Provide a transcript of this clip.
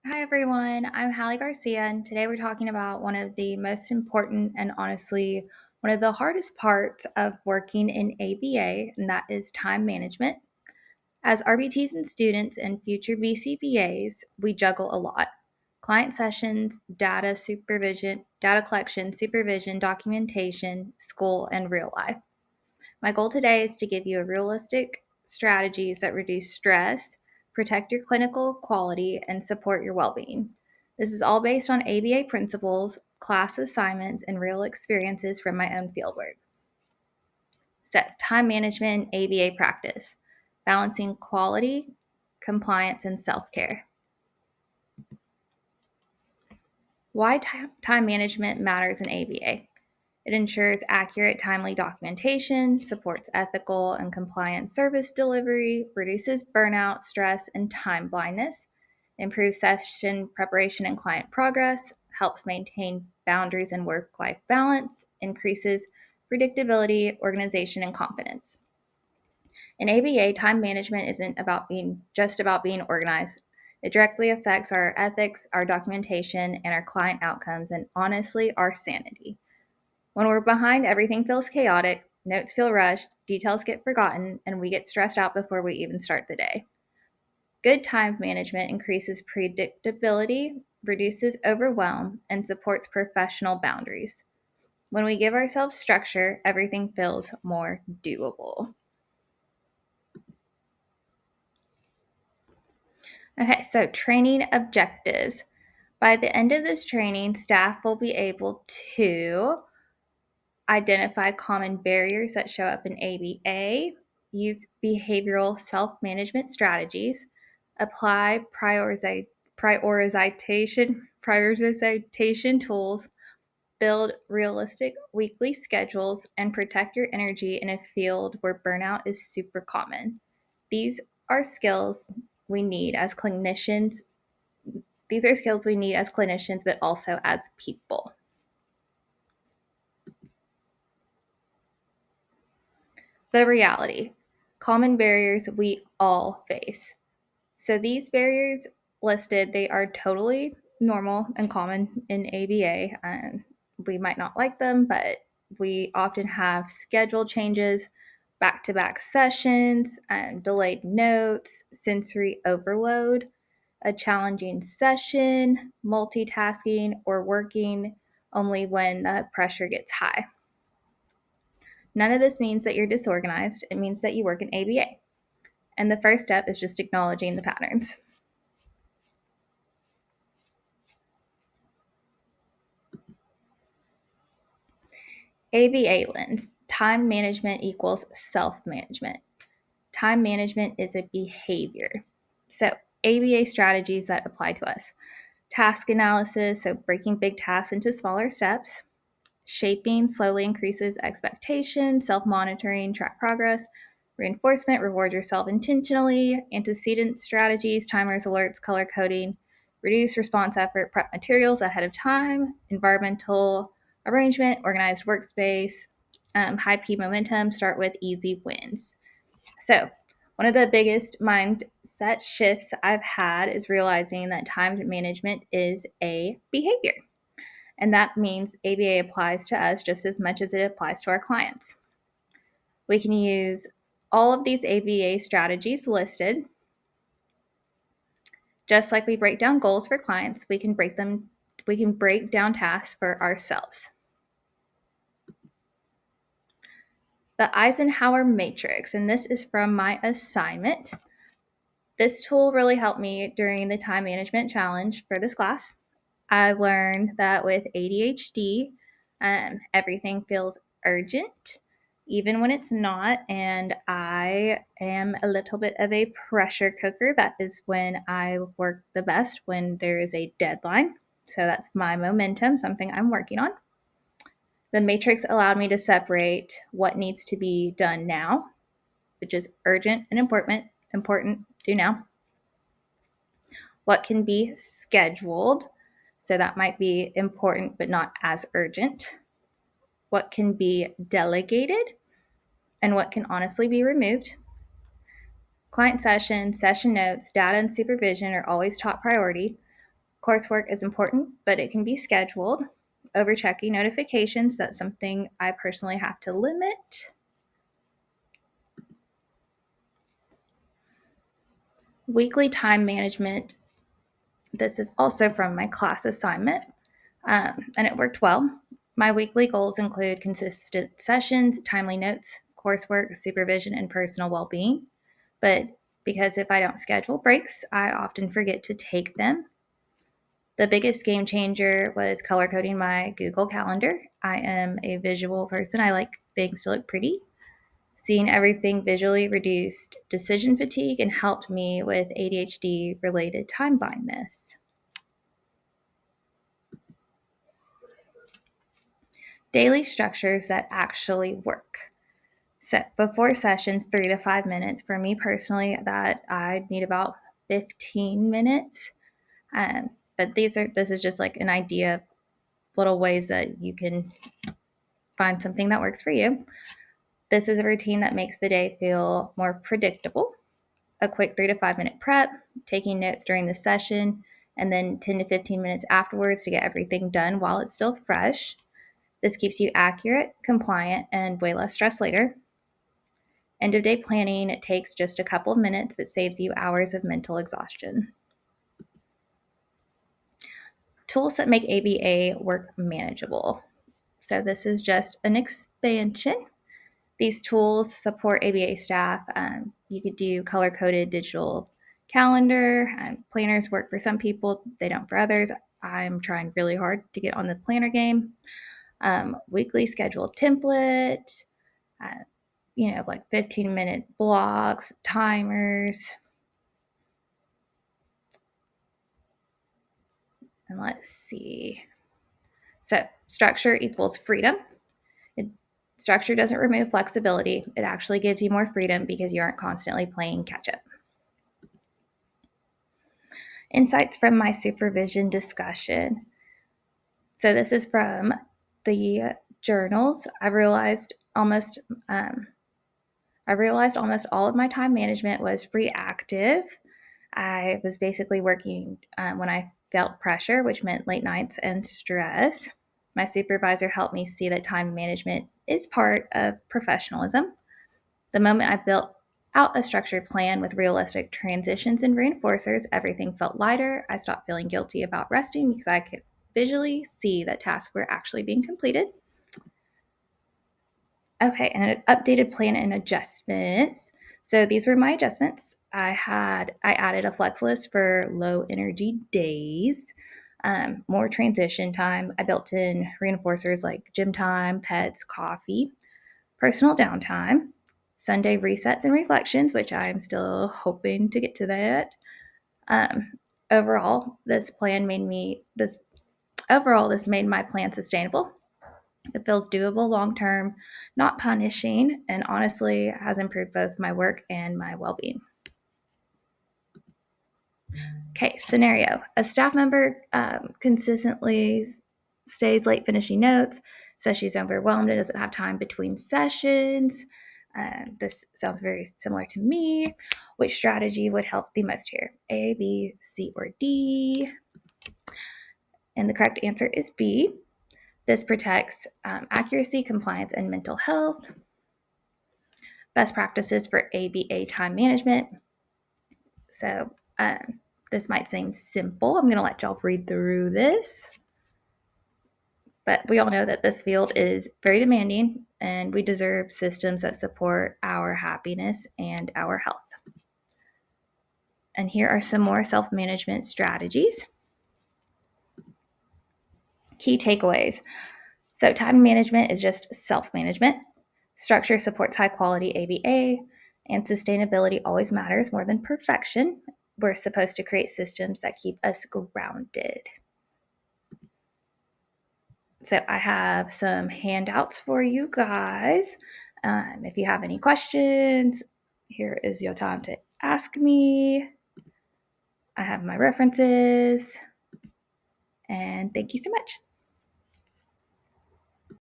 Hi, everyone. I'm Hallie Garcia, and today we're talking about one of the most important and honestly one of the hardest parts of working in ABA, and that is time management. As RBTs and students and future BCBAs, we juggle a lot: client sessions, data supervision, data collection, supervision, documentation, school, and real life. My goal today is to give you realistic strategies that reduce stress, protect your clinical quality, and support your well being. This is all based on ABA principles, class assignments, and real experiences from my own fieldwork. So, time management and ABA practice, balancing quality, compliance, and self care. Why time management matters in ABA. It ensures accurate, timely documentation, supports ethical and compliant service delivery, reduces burnout, stress, and time blindness, improves session preparation and client progress, helps maintain boundaries and work life balance, increases predictability, organization, and confidence. In ABA, time management isn't about being organized. It directly affects our ethics, our documentation, and our client outcomes, and honestly, our sanity. When we're behind, everything feels chaotic, notes feel rushed, details get forgotten, and we get stressed out before we even start the day. Good time management increases predictability, reduces overwhelm, and supports professional boundaries. When we give ourselves structure, everything feels more doable. Okay, so training objectives. By the end of this training, staff will be able to identify common barriers that show up in ABA, use behavioral self management strategies, apply prioritization tools, build realistic weekly schedules, and protect your energy in a field where burnout is super common. These are skills we need as clinicians. These are skills we need as clinicians, but also as people. The reality: common barriers we all face. So these barriers listed, they are totally normal and common in ABA. We might not like them, but we often have schedule changes, back-to-back sessions, delayed notes, sensory overload, a challenging session, multitasking, or working only when the pressure gets high. None of this means that you're disorganized. It means that you work in ABA. And the first step is just acknowledging the patterns. ABA lens: time management equals self management. Time management is a behavior. So, ABA strategies that apply to us: task analysis, so breaking big tasks into smaller steps; shaping slowly increases expectation; self monitoring, track progress; reinforcement, reward yourself intentionally; antecedent strategies, timers, alerts, color coding; reduce response effort, prep materials ahead of time; environmental arrangement, organized workspace; high P momentum, start with easy wins. So, one of the biggest mindset shifts I've had is realizing that time management is a behavior. And that means ABA applies to us just as much as it applies to our clients. We can use all of these ABA strategies listed. Just like we break down goals for clients, we can break down tasks for ourselves. The Eisenhower Matrix, and this is from my assignment. This tool really helped me during the time management challenge for this class. I learned that with ADHD, everything feels urgent, even when it's not. And I am a little bit of a pressure cooker. That is when I work the best, when there is a deadline. So that's my momentum, something I'm working on. The matrix allowed me to separate what needs to be done now, which is urgent and important, do now. What can be scheduled, so that might be important but not as urgent. What can be delegated, and what can honestly be removed. Client sessions, session notes, data, and supervision are always top priority. Coursework is important, but it can be scheduled. Overchecking notifications, that's something I personally have to limit. Weekly time management. This is also from my class assignment, and it worked well. My weekly goals include consistent sessions, timely notes, coursework, supervision, and personal well-being. But because if I don't schedule breaks, I often forget to take them. The biggest game changer was color coding my Google Calendar. I am a visual person. I like things to look pretty. Seeing everything visually reduced decision fatigue and helped me with ADHD related time blindness. Daily structures that actually work. So before sessions, 3 to 5 minutes. For me personally, that I need about 15 minutes. But this is just like an idea of little ways that you can find something that works for you. This is a routine that makes the day feel more predictable. A quick 3 to 5 minute prep, taking notes during the session, and then 10 to 15 minutes afterwards to get everything done while it's still fresh. This keeps you accurate, compliant, and way less stress later. End of day planning, it takes just a couple of minutes, but saves you hours of mental exhaustion. Tools that make ABA work manageable. So this is just an expansion. These tools support ABA staff. You could do color-coded digital calendar. Planners work for some people, they don't for others. I'm trying really hard to get on the planner game. Weekly scheduled template, like 15-minute blocks, timers. And let's see. So structure equals freedom. Structure doesn't remove flexibility. It actually gives you more freedom because you aren't constantly playing catch up. Insights from my supervision discussion. So this is from the journals. I realized almost all of my time management was reactive. I was basically working when I felt pressure, which meant late nights and stress. My supervisor helped me see that time management is part of professionalism. The moment I built out a structured plan with realistic transitions and reinforcers, everything felt lighter. I stopped feeling guilty about resting because I could visually see that tasks were actually being completed. Okay, and an updated plan and adjustments. So these were my adjustments. I added a flex list for low energy days, more transition time. I built in reinforcers like gym time, pets, coffee, personal downtime, Sunday resets and reflections, which I'm still hoping to get to that. Overall, this made my plan sustainable. It feels doable long term, not punishing, and honestly has improved both my work and my well being. Okay, scenario. A staff member consistently stays late finishing notes, says she's overwhelmed and doesn't have time between sessions. This sounds very similar to me. Which strategy would help the most here? A, B, C, or D? And the correct answer is B. This protects accuracy, compliance, and mental health. Best practices for ABA time management. So this might seem simple. I'm going to let y'all read through this. But we all know that this field is very demanding, and we deserve systems that support our happiness and our health. And here are some more self-management strategies. Key takeaways. So time management is just self-management. Structure supports high-quality ABA, and sustainability always matters more than perfection. We're supposed to create systems that keep us grounded. So I have some handouts for you guys. If you have any questions, here is your time to ask me. I have my references, and thank you so much.